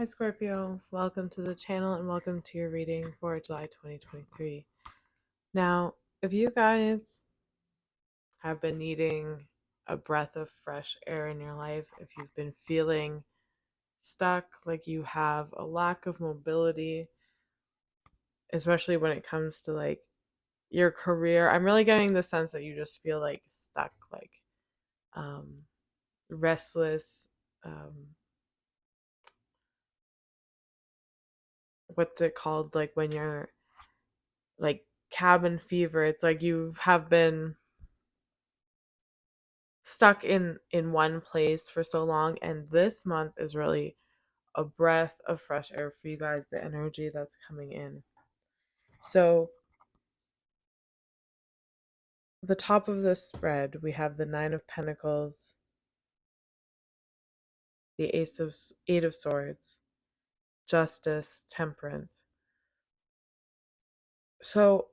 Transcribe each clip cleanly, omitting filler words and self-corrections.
Hi Scorpio, welcome to the channel and welcome to your reading for July 2023. Now, if you guys have been needing a breath of fresh air in your life, if you've been feeling stuck, like you have a lack of mobility, especially when it comes to like your career, I'm really getting the sense that you just feel like stuck, like um, restless. Um, what's it called? Like when you're like cabin fever, it's like you have been stuck in one place for so long, and this month is really a breath of fresh air for you guys, the energy that's coming in. So the top of this spread, we have the 9 of Pentacles, the Eight of Swords, Justice, Temperance. So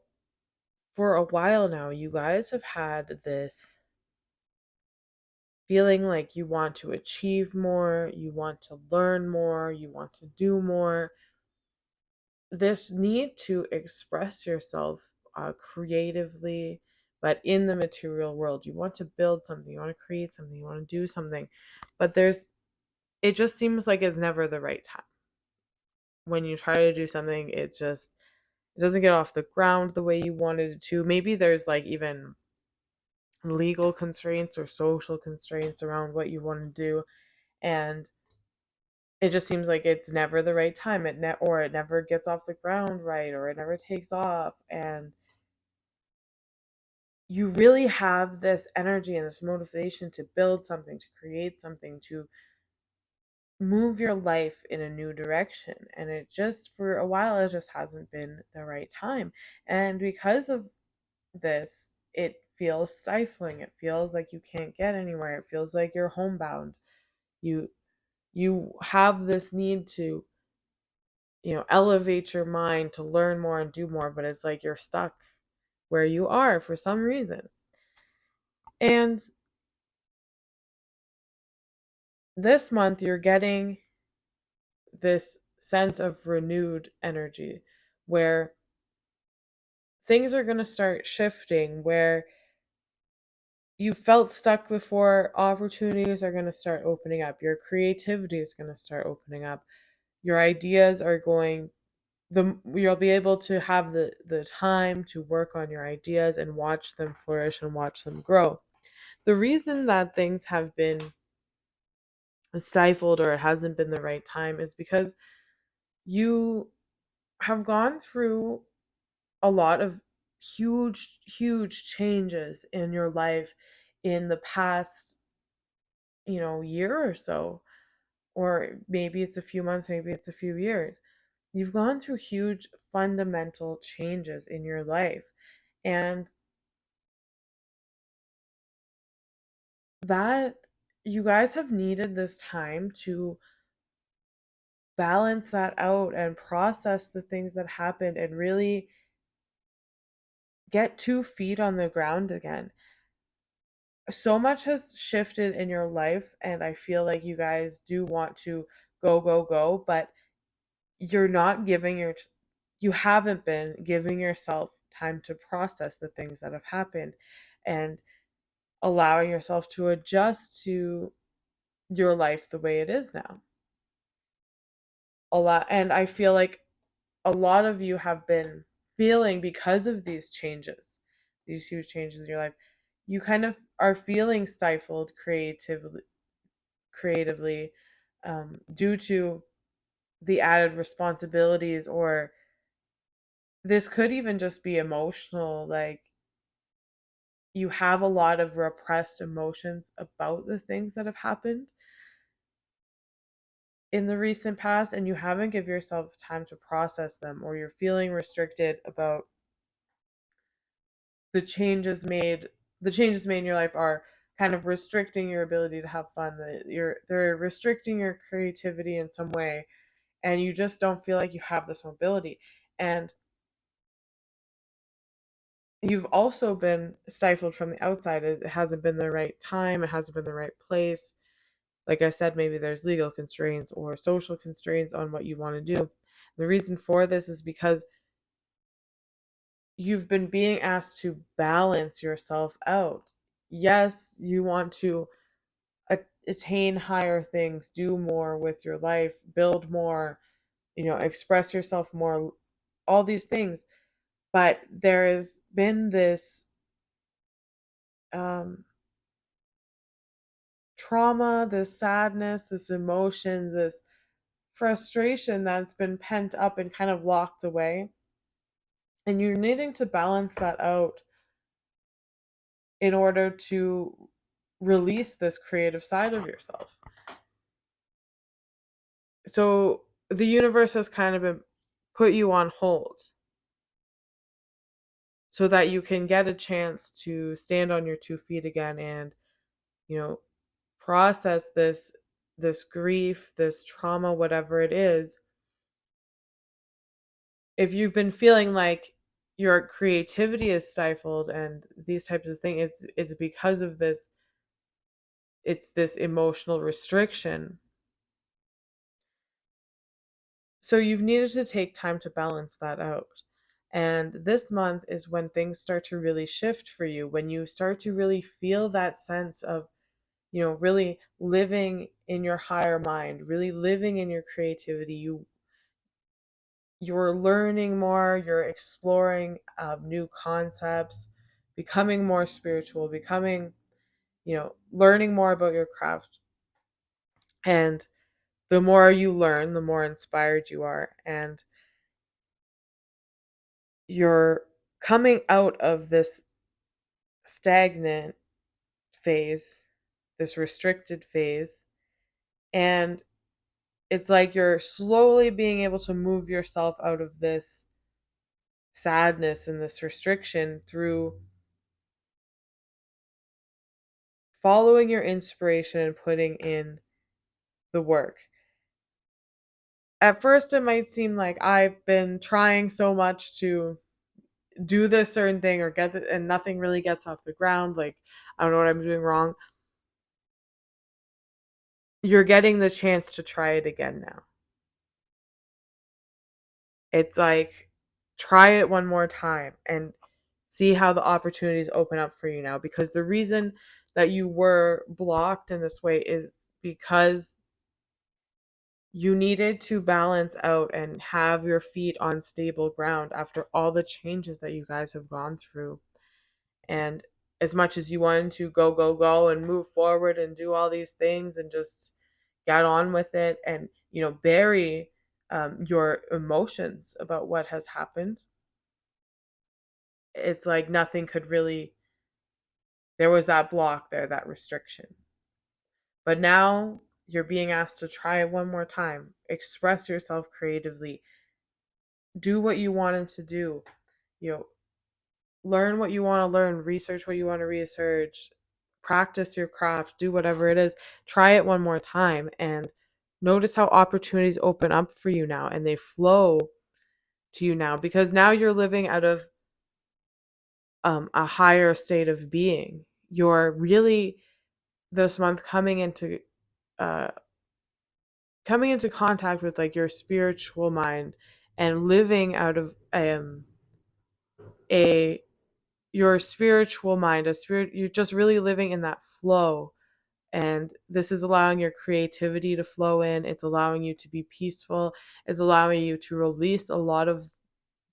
for a while now, you guys have had this feeling like you want to achieve more, you want to learn more, you want to do more. This need to express yourself creatively, but in the material world. You want to build something, you want to create something, you want to do something, but it just seems like it's never the right time. When you try to do something, it doesn't get off the ground the way you wanted it to. Maybe there's like even legal constraints or social constraints around what you want to do, and it just seems like it's never the right time. Or it never gets off the ground right, or it never takes off. And you really have this energy and this motivation to build something, to create something, to move your life in a new direction. And it just, for a while, it just hasn't been the right time. And because of this, it feels stifling. It feels like you can't get anywhere. It feels like you're homebound. You you have this need to, elevate your mind, to learn more and do more, but it's like you're stuck where you are for some reason. And this month you're getting this sense of renewed energy where things are going to start shifting, where you felt stuck before, opportunities are going to start opening up, your creativity is going to start opening up, your ideas are going you'll be able to have the time to work on your ideas and watch them flourish and watch them grow. The reason that things have been stifled or it hasn't been the right time is because you have gone through a lot of huge changes in your life in the past, year or so, or maybe it's a few months, maybe it's a few years. You've gone through huge fundamental changes in your life, and that you guys have needed this time to balance that out and process the things that happened and really get 2 feet on the ground again. So much has shifted in your life, and I feel like you guys do want to go, but you're not giving you haven't been giving yourself time to process the things that have happened and allowing yourself to adjust to your life the way it is now. And I feel like a lot of you have been feeling, because of these changes, these huge changes in your life, you kind of are feeling stifled creatively, due to the added responsibilities, or this could even just be emotional, like you have a lot of repressed emotions about the things that have happened in the recent past, and you haven't given yourself time to process them, or you're feeling restricted about the changes made the changes made in your life are kind of restricting your ability to have fun, that they're restricting your creativity in some way, and you just don't feel like you have this mobility. And you've also been stifled from the outside. It hasn't been the right time, it hasn't been the right place. Like I said, maybe there's legal constraints or social constraints on what you want to do. The reason for this is because you've been being asked to balance yourself out. Yes, you want to attain higher things, do more with your life, build more, express yourself more, all these things. But there has been this um, trauma, this sadness, this emotion, this frustration that's been pent up and kind of locked away. And you're needing to balance that out in order to release this creative side of yourself. So the universe has kind of been put you on hold so that you can get a chance to stand on your 2 feet again and, you know, process this grief, this trauma, whatever it is. If you've been feeling like your creativity is stifled and these types of things, it's because of this. It's this emotional restriction. So you've needed to take time to balance that out. And this month is when things start to really shift for you, when you start to really feel that sense of, really living in your higher mind, really living in your creativity. You're learning more, you're exploring new concepts, becoming more spiritual, becoming, learning more about your craft. And the more you learn, the more inspired you are. And you're coming out of this stagnant phase, this restricted phase. And it's like you're slowly being able to move yourself out of this sadness and this restriction through following your inspiration and putting in the work. At first, it might seem like I've been trying so much to do this certain thing or get it, and nothing really gets off the ground. Like, I don't know what I'm doing wrong. You're getting the chance to try it again now. It's like, try it one more time and see how the opportunities open up for you now. Because the reason that you were blocked in this way is because you needed to balance out and have your feet on stable ground after all the changes that you guys have gone through. And as much as you wanted to go, go, go and move forward and do all these things and just get on with it and, bury your emotions about what has happened, it's like nothing could really, there was that block there, that restriction. But now you're being asked to try it one more time, express yourself creatively, do what you wanted to do, you know, learn what you want to learn, research what you want to research, practice your craft, do whatever it is. Try it one more time and notice how opportunities open up for you now and they flow to you now because now you're living out of a higher state of being. You're really this month uh, coming into contact with like your spiritual mind and living out of a your spiritual mind, a spirit. You're just really living in that flow. And this is allowing your creativity to flow in. It's allowing you to be peaceful. It's allowing you to release a lot of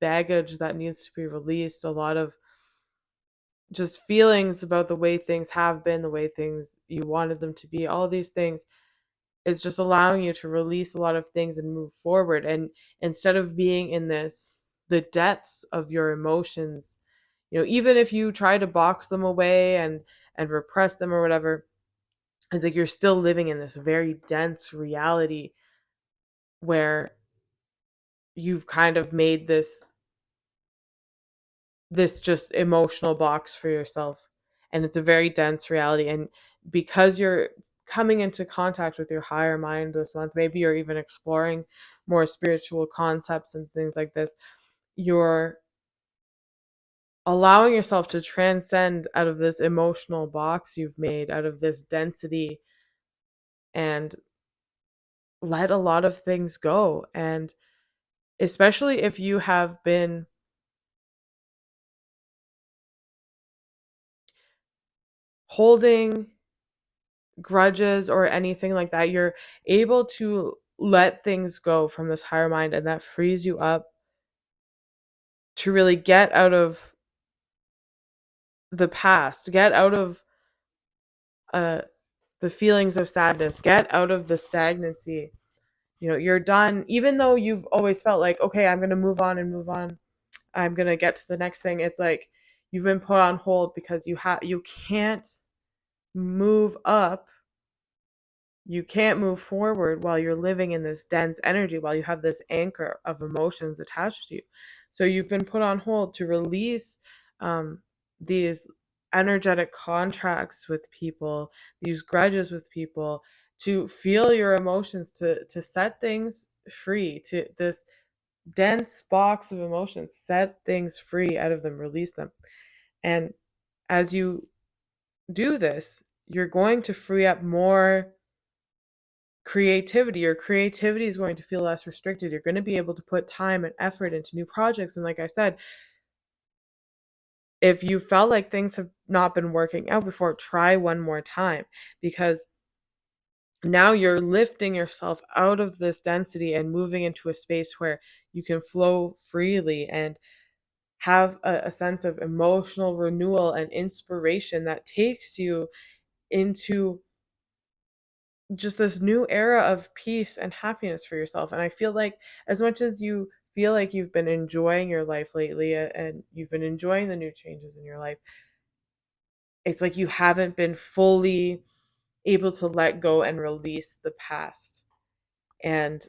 baggage that needs to be released, a lot of just feelings about the way things have been, the way things you wanted them to be, all these things. It's just allowing you to release a lot of things and move forward. And instead of being in the depths of your emotions, even if you try to box them away and repress them or whatever, it's like you're still living in this very dense reality where you've kind of made this just emotional box for yourself, and it's a very dense reality. And because you're coming into contact with your higher mind this month, maybe you're even exploring more spiritual concepts and things like this, you're allowing yourself to transcend out of this emotional box you've made, out of this density, and let a lot of things go. And especially if you have been holding grudges or anything like that, you're able to let things go from this higher mind, and that frees you up to really get out of the past, get out of uh, the feelings of sadness, get out of the stagnancy. You're done, even though you've always felt like, okay, I'm going to move on and move on. I'm going to get to the next thing. It's like you've been put on hold because you can't move up. You can't move forward while you're living in this dense energy, while you have this anchor of emotions attached to you. So you've been put on hold to release these energetic contracts with people, these grudges with people, to feel your emotions, to set things free, to this dense box of emotions, set things free out of them, release them. And as you do this, you're going to free up more creativity. Your creativity is going to feel less restricted. You're going to be able to put time and effort into new projects. And like I said, if you felt like things have not been working out before, try one more time, because now you're lifting yourself out of this density and moving into a space where you can flow freely and have a sense of emotional renewal and inspiration that takes you into just this new era of peace and happiness for yourself. And I feel like, as much as you feel like you've been enjoying your life lately, and you've been enjoying the new changes in your life, it's like you haven't been fully able to let go and release the past. And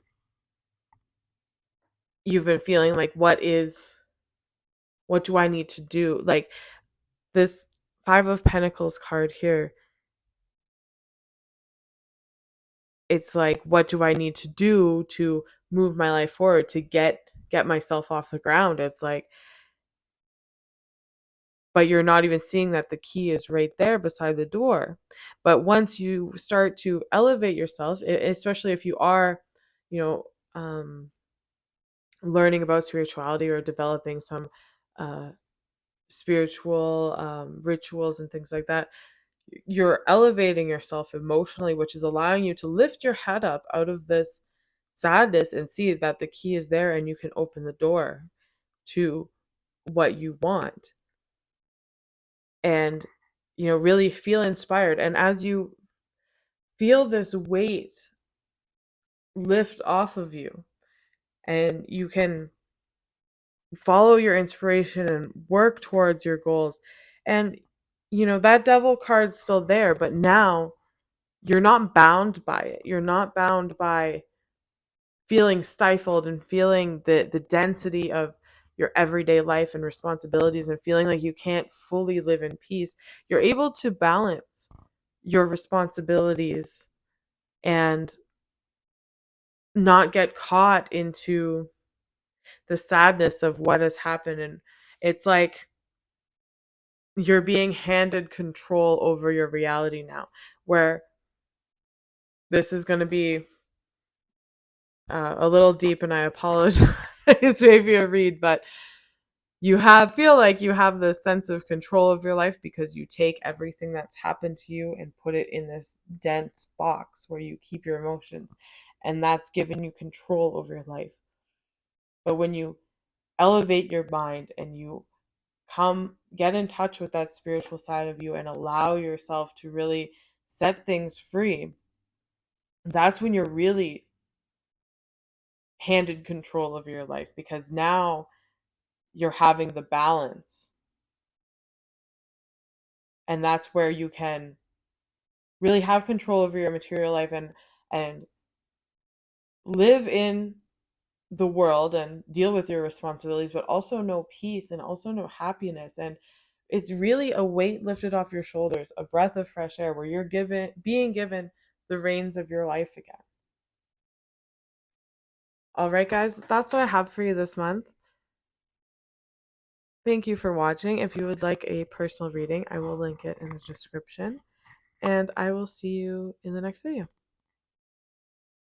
you've been feeling like, what do I need to do? Like this Five of Pentacles card here, it's like, what do I need to do to move my life forward, to get myself off the ground? It's like, but you're not even seeing that the key is right there beside the door. But once you start to elevate yourself, especially if you are, you know, learning about spirituality or developing some uh, spiritual rituals and things like that, you're elevating yourself emotionally, which is allowing you to lift your head up out of this sadness and see that the key is there, and you can open the door to what you want. And really feel inspired. And as you feel this weight lift off of you, and you can follow your inspiration and work towards your goals, and that devil card's still there, but now you're not bound by it. You're not bound by feeling stifled and feeling the density of your everyday life and responsibilities, and feeling like you can't fully live in peace. You're able to balance your responsibilities and not get caught into the sadness of what has happened. And it's like you're being handed control over your reality now, where this is going to be a little deep, and I apologize. It's maybe a read, but feel like you have this sense of control of your life because you take everything that's happened to you and put it in this dense box where you keep your emotions, and that's given you control over your life. But when you elevate your mind and you get in touch with that spiritual side of you and allow yourself to really set things free, that's when you're really handed control of your life, because now you're having the balance, and that's where you can really have control over your material life, and live in the world and deal with your responsibilities, but also know peace and also know happiness. And it's really a weight lifted off your shoulders, a breath of fresh air, where you're being given the reins of your life again. All right, guys, that's what I have for you this month. Thank you for watching. If you would like a personal reading, I will link it in the description, and I will see you in the next video.